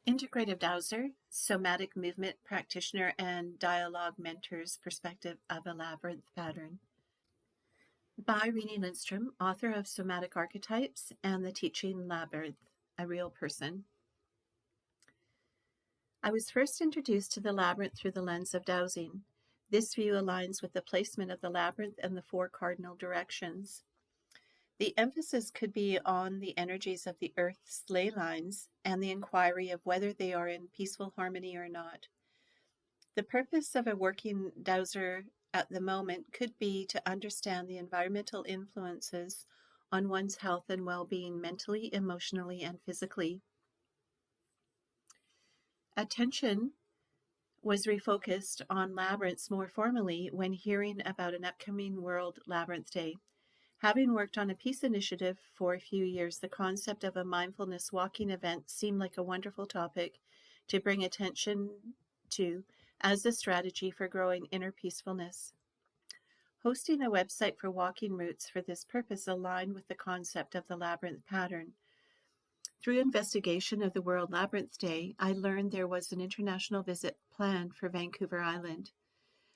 Integrative Dowser, somatic movement practitioner and dialogue mentor's perspective of a labyrinth pattern. By Renee Lindstrom, author of Somatic Archetypes and the teaching Labyrinth, a real person. I was first introduced to the labyrinth through the lens of dowsing. This view aligns with the placement of the labyrinth and the 4 cardinal directions. The emphasis could be on the energies of the Earth's ley lines and the inquiry of whether they are in peaceful harmony or not. The purpose of a working dowser at the moment could be to understand the environmental influences on one's health and well-being mentally, emotionally, and physically. Attention was refocused on labyrinths more formally when hearing about an upcoming World Labyrinth Day. Having worked on a peace initiative for a few years, the concept of a mindfulness walking event seemed like a wonderful topic to bring attention to as a strategy for growing inner peacefulness. Hosting a website for walking routes for this purpose aligned with the concept of the labyrinth pattern. Through investigation of the World Labyrinth Day, I learned there was an international visit planned for Vancouver Island.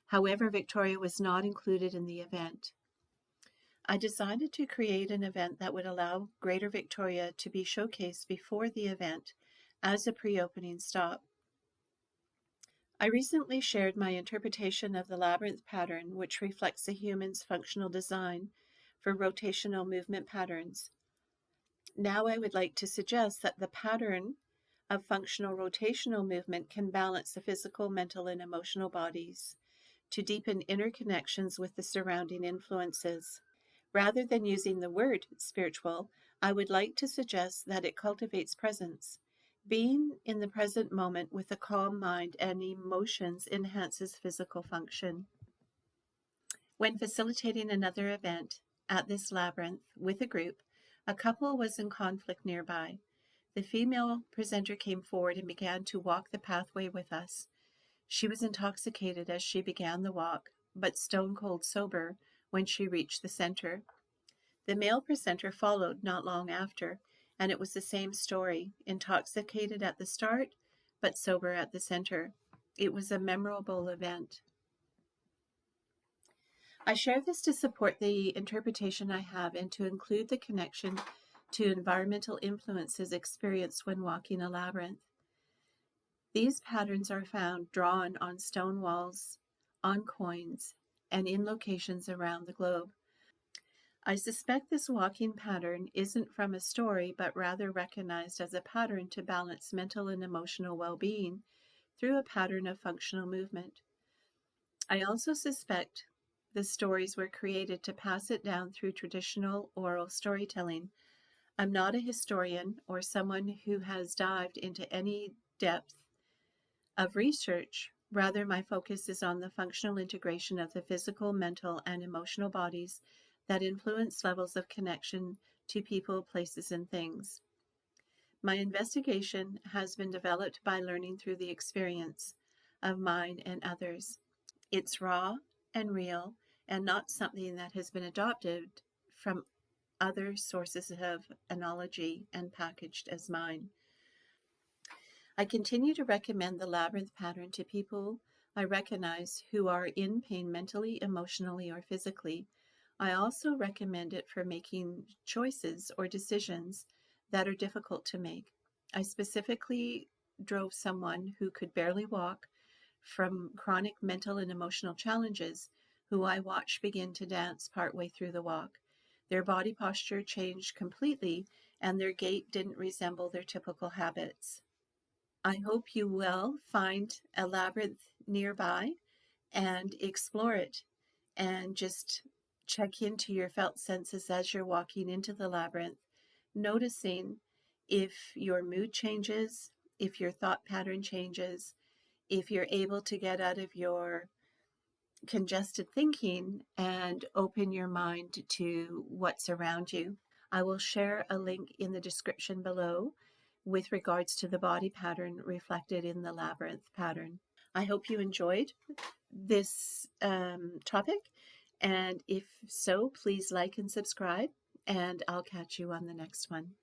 However, Victoria was not included in the event. I decided to create an event that would allow Greater Victoria to be showcased before the event as a pre-opening stop. I recently shared my interpretation of the labyrinth pattern, which reflects a human's functional design for rotational movement patterns. Now I would like to suggest that the pattern of functional rotational movement can balance the physical, mental, and emotional bodies to deepen inner connections with the surrounding influences. Rather than using the word spiritual, I would like to suggest that it cultivates presence. Being in the present moment with a calm mind and emotions enhances physical function. When facilitating another event at this labyrinth with a group, a couple was in conflict nearby. The female presenter came forward and began to walk the pathway with us. She was intoxicated as she began the walk, but stone cold sober when she reached the center. The male presenter followed not long after, and it was the same story, intoxicated at the start, but sober at the center. It was a memorable event. I share this to support the interpretation I have and to include the connection to environmental influences experienced when walking a labyrinth. These patterns are found drawn on stone walls, on coins, and in locations around the globe. I suspect this walking pattern isn't from a story, but rather recognized as a pattern to balance mental and emotional well-being through a pattern of functional movement. I also suspect the stories were created to pass it down through traditional oral storytelling. I'm not a historian or someone who has dived into any depth of research. Rather, my focus is on the functional integration of the physical, mental, and emotional bodies that influence levels of connection to people, places, and things. My investigation has been developed by learning through the experience of mine and others. It's raw and real and not something that has been adopted from other sources of analogy and packaged as mine. I continue to recommend the labyrinth pattern to people I recognize who are in pain mentally, emotionally, or physically. I also recommend it for making choices or decisions that are difficult to make. I specifically drove someone who could barely walk from chronic mental and emotional challenges, who I watched begin to dance partway through the walk. Their body posture changed completely, and their gait didn't resemble their typical habits. I hope you will find a labyrinth nearby and explore it and just check into your felt senses as you're walking into the labyrinth, noticing if your mood changes, if your thought pattern changes, if you're able to get out of your congested thinking and open your mind to what's around you. I will share a link in the description below with regards to the body pattern reflected in the labyrinth pattern. I hope you enjoyed this topic, and if so, please like and subscribe, and I'll catch you on the next one.